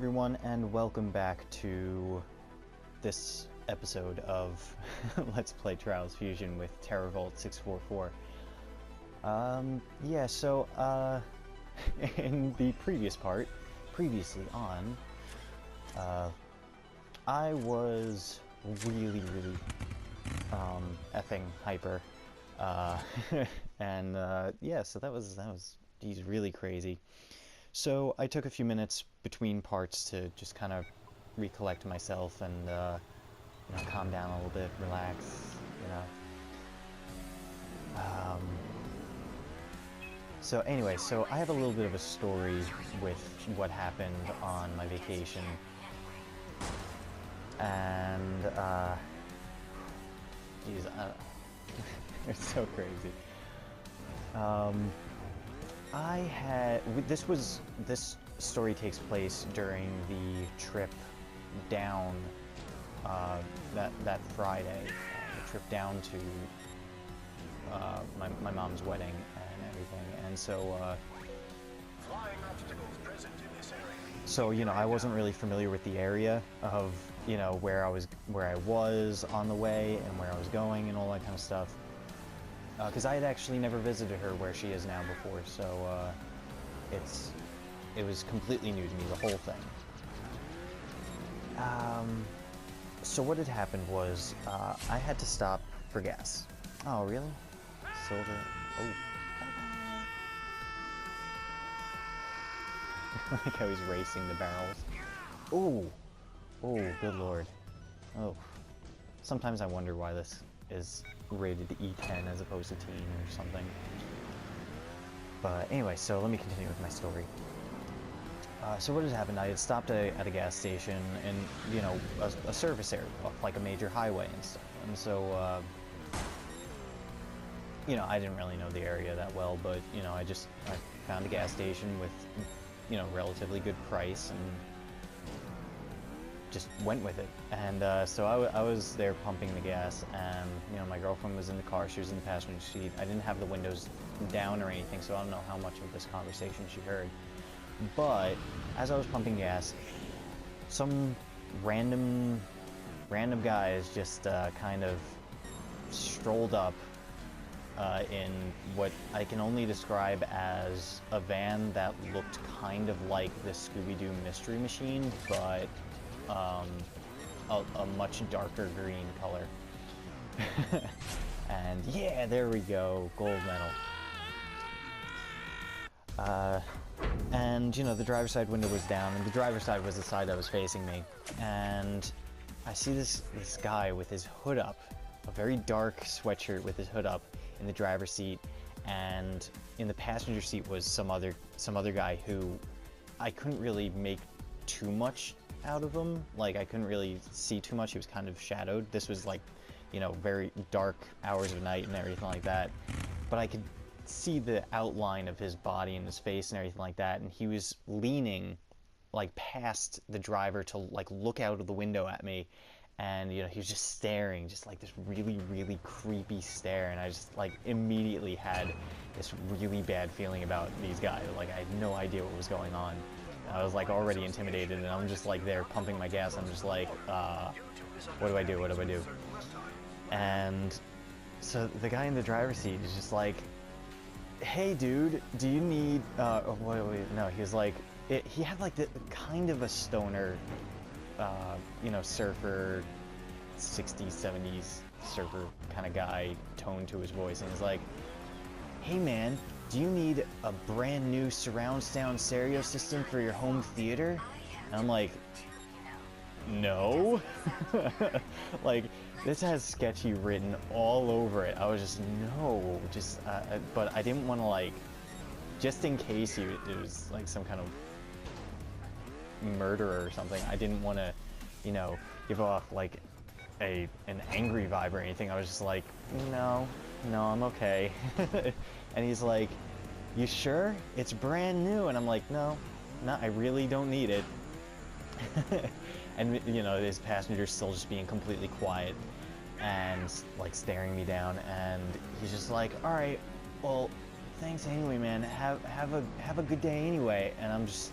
everyone, and welcome back to this episode of Let's Play Trials Fusion with TerraVolt 644. In the previous part, previously on, I was really effing hyper, so that was geez, really crazy. So I took a few minutes between parts to just kind of recollect myself and calm down a little bit, relax, So anyway, so I have a little bit of a story with what happened on my vacation, and it's so crazy. This story takes place during the trip down that Friday, the trip down to my mom's wedding and everything, and so flying obstacles present in this area. So I wasn't really familiar with the area of where I was on the way and where I was going and all that kind of stuff. Because I had actually never visited her where she is now before, so it was completely new to me, the whole thing. So what had happened was I had to stop for gas. Oh, really? Silver? Oh. Like how he's racing the barrels. Oh! Oh, good lord. Oh. Sometimes I wonder why this is rated E10 as opposed to teen or something. But anyway, so let me continue with my story. So what had happened, I had stopped at a gas station in, a service area, like a major highway and stuff. And so, I didn't really know the area that well, but, I found a gas station with, relatively good price and just went with it. And so I was there pumping the gas, and my girlfriend was in the car. She was in the passenger seat. I didn't have the windows down or anything, so I don't know how much of this conversation she heard. But as I was pumping gas, some random guys just kind of strolled up in what I can only describe as a van that looked kind of like the Scooby-Doo Mystery Machine, but a much darker green color. And yeah, there we go, gold medal. And the driver's side window was down, and the driver's side was the side that was facing me. And I see this guy with his hood up, a very dark sweatshirt with his hood up in the driver's seat, and in the passenger seat was some other guy who I couldn't really make too much out of him. Like, I couldn't really see too much. He was kind of shadowed. This was like, very dark hours of night and everything like that. But I could see the outline of his body and his face and everything like that, and he was leaning like past the driver to like look out of the window at me, and he was just staring, just like this really creepy stare, and I just like immediately had this really bad feeling about these guys. Like, I had no idea what was going on. I was like already intimidated, and I'm just like there pumping my gas. I'm just like, what do I do? And so the guy in the driver's seat is just like, hey dude, do you need, no, he was like, he had like the kind of a stoner, surfer, 60s, 70s surfer kind of guy tone to his voice, and he's like, hey man, do you need a brand new surround sound stereo system for your home theater? And I'm like, no. Like, this has sketchy written all over it. I was just, no, but I didn't want to, like, just in case it was like some kind of murderer or something, I didn't want to, give off like an angry vibe or anything. I was just like, no, I'm okay. And he's like, you sure? It's brand new. And I'm like, no, I really don't need it. And his passenger's still just being completely quiet and like staring me down, and he's just like, all right, well, thanks anyway, man, have a good day anyway. And I'm just,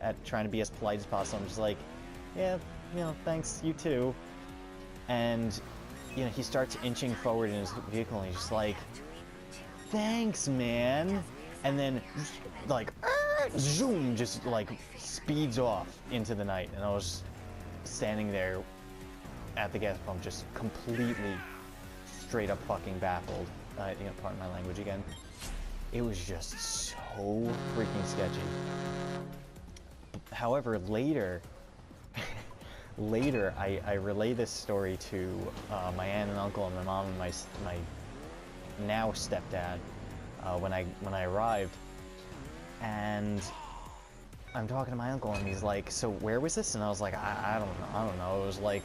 at trying to be as polite as possible. I'm just like, yeah, you know, thanks, you too. And, you know, he starts inching forward in his vehicle, and he's just like, thanks, man. And then, like, zoom, just like speeds off into the night. And I was standing there at the gas pump, just completely straight up fucking baffled. You know, pardon my language again. It was just so freaking sketchy. However, later I relay this story to my aunt and uncle and my mom and my now stepdad when I arrived, and I'm talking to my uncle, and he's like, "So where was this?" And I was like, I don't know. It was like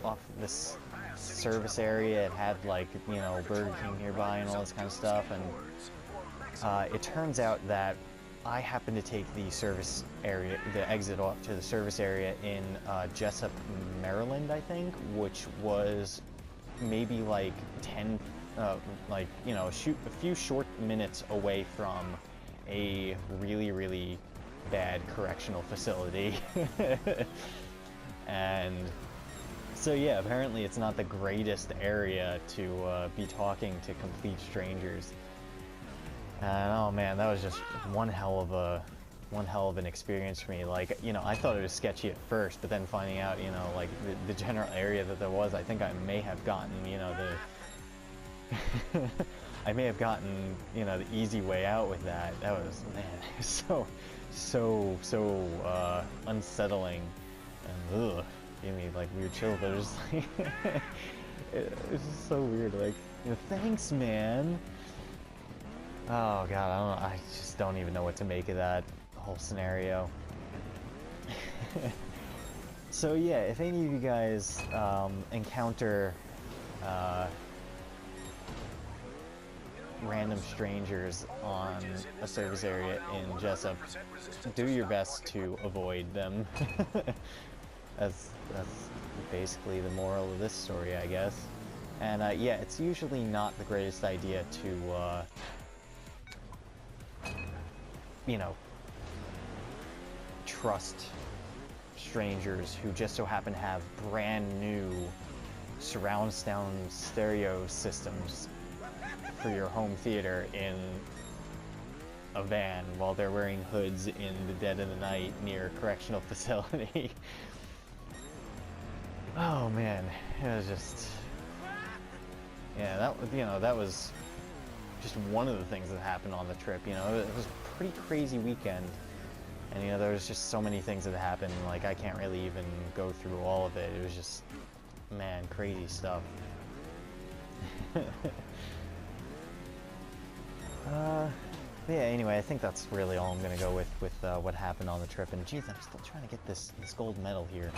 off this service area. It had, like, you know, Burger King nearby and all this kind of stuff. And it turns out that I happened to take the service area, the exit off to the service area in Jessup, Maryland, I think, which was maybe like 10, like, you know, a few short minutes away from a really, really bad correctional facility. And so yeah, apparently it's not the greatest area to be talking to complete strangers. And oh man, that was just one hell of an experience for me. Like, you know, I thought it was sketchy at first, but then finding out, you know, like the general area that there was, I think I may have gotten, you know, I may have gotten, you know, the easy way out with that. That was, man, so unsettling, and ugh, gave me like weird chills. But it was like, it's just so weird. Like, you know, thanks, man. Oh god, I just don't even know what to make of that whole scenario. So yeah, if any of you guys encounter random strangers on a service area in Jessup, do your best to avoid them. That's basically the moral of this story, I guess. And yeah, it's usually not the greatest idea to you know, trust strangers who just so happen to have brand new surround sound stereo systems for your home theater in a van while they're wearing hoods in the dead of the night near a correctional facility. Oh man, it was just, yeah, that was just one of the things that happened on the trip. You know, it was a pretty crazy weekend, and you know, there was just so many things that happened, like I can't really even go through all of it. It was just, man, crazy stuff. Yeah, anyway, I think that's really all I'm gonna go with what happened on the trip. And geez, I'm still trying to get this gold medal here.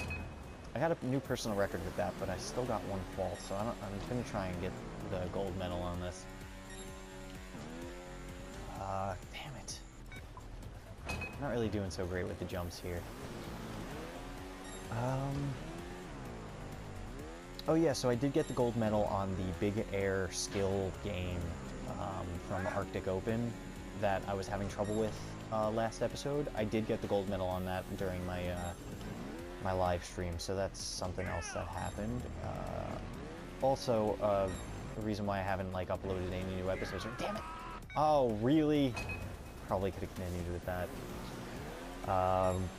I got a new personal record with that, but I still got one fault, so I'm gonna try and get the gold medal on this. Damn it. I'm not really doing so great with the jumps here. Oh yeah, so I did get the gold medal on the Big Air skill game from Arctic Open that I was having trouble with last episode. I did get the gold medal on that during my my live stream, so that's something else that happened. Also, the reason why I haven't like uploaded any new episodes. Damn it! Oh, really? Probably could have continued with that.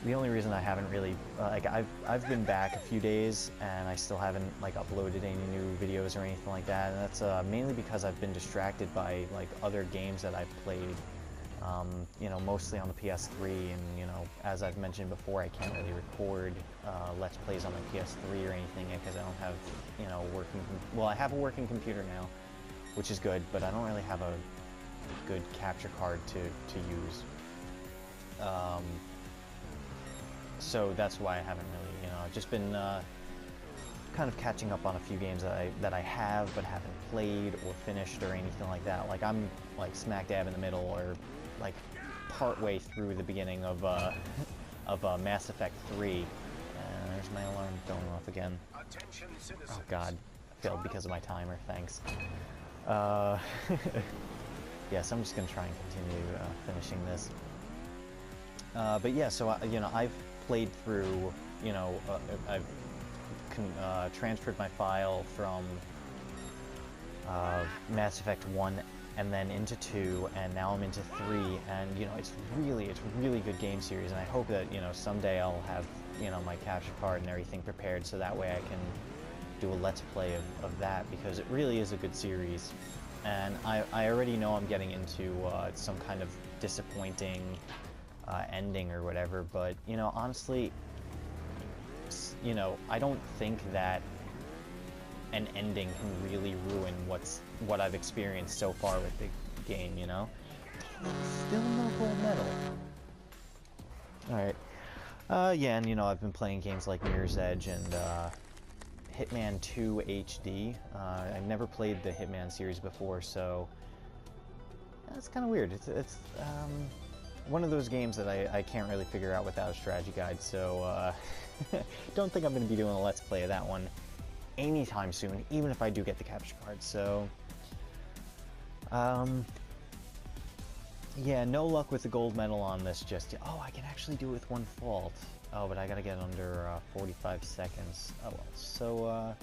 The only reason I haven't really, like, I've been back a few days and I still haven't like uploaded any new videos or anything like that, and that's mainly because I've been distracted by like other games that I've played, you know, mostly on the PS3, and you know, as I've mentioned before, I can't really record Let's Plays on my PS3 or anything because I don't have, you know, well, I have a working computer now, which is good, but I don't really have a good capture card to use. So that's why I haven't really, you know, I've just been kind of catching up on a few games that I have but haven't played or finished or anything like that. Like I'm like smack dab in the middle, or like part way through the beginning of Mass Effect 3. And there's my alarm going off again. Oh god, I failed because of my timer. Thanks. Yes, I'm just gonna try and continue finishing this. But yeah, so you know, I've played through, you know, I've transferred my file from Mass Effect 1 and then into 2, and now I'm into 3, and you know, it's really good game series, and I hope that, you know, someday I'll have, you know, my capture card and everything prepared so that way I can do a let's play of that, because it really is a good series. And I already know I'm getting into some kind of disappointing ending or whatever, but you know, honestly, you know, I don't think that an ending can really ruin what I've experienced so far with the game, you know? Still no gold medal. Alright. Yeah, and you know, I've been playing games like Mirror's Edge and Hitman 2 HD. I've never played the Hitman series before, so that's kind of weird. It's one of those games that I can't really figure out without a strategy guide, so don't think I'm going to be doing a let's play of that one anytime soon, even if I do get the capture card. So yeah, no luck with the gold medal on this just yet. Oh, I can actually do it with one fault. Oh, but I gotta get under 45 seconds. Oh well. So I'm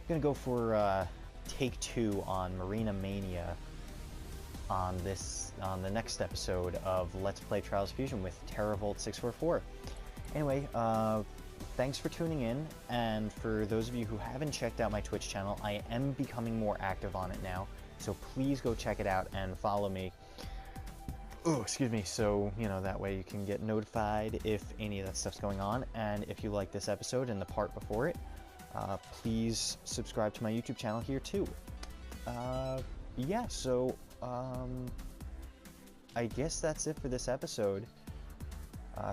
gonna go for take 2 on Marina Mania on the next episode of Let's Play Trials Fusion with TerraVolt 644. Anyway, thanks for tuning in, and for those of you who haven't checked out my Twitch channel, I am becoming more active on it now, so please go check it out and follow me. Oh, excuse me, so, you know, that way you can get notified if any of that stuff's going on, and if you like this episode and the part before it, please subscribe to my YouTube channel here too. Yeah, so, I guess that's it for this episode.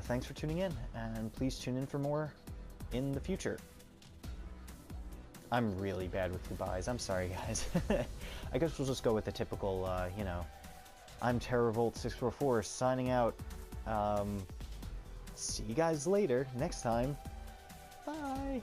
Thanks for tuning in, and please tune in for more in the future. I'm really bad with goodbyes. I'm sorry, guys. I guess we'll just go with the typical, you know, I'm TerraVolt 644 signing out. See you guys later next time. Bye.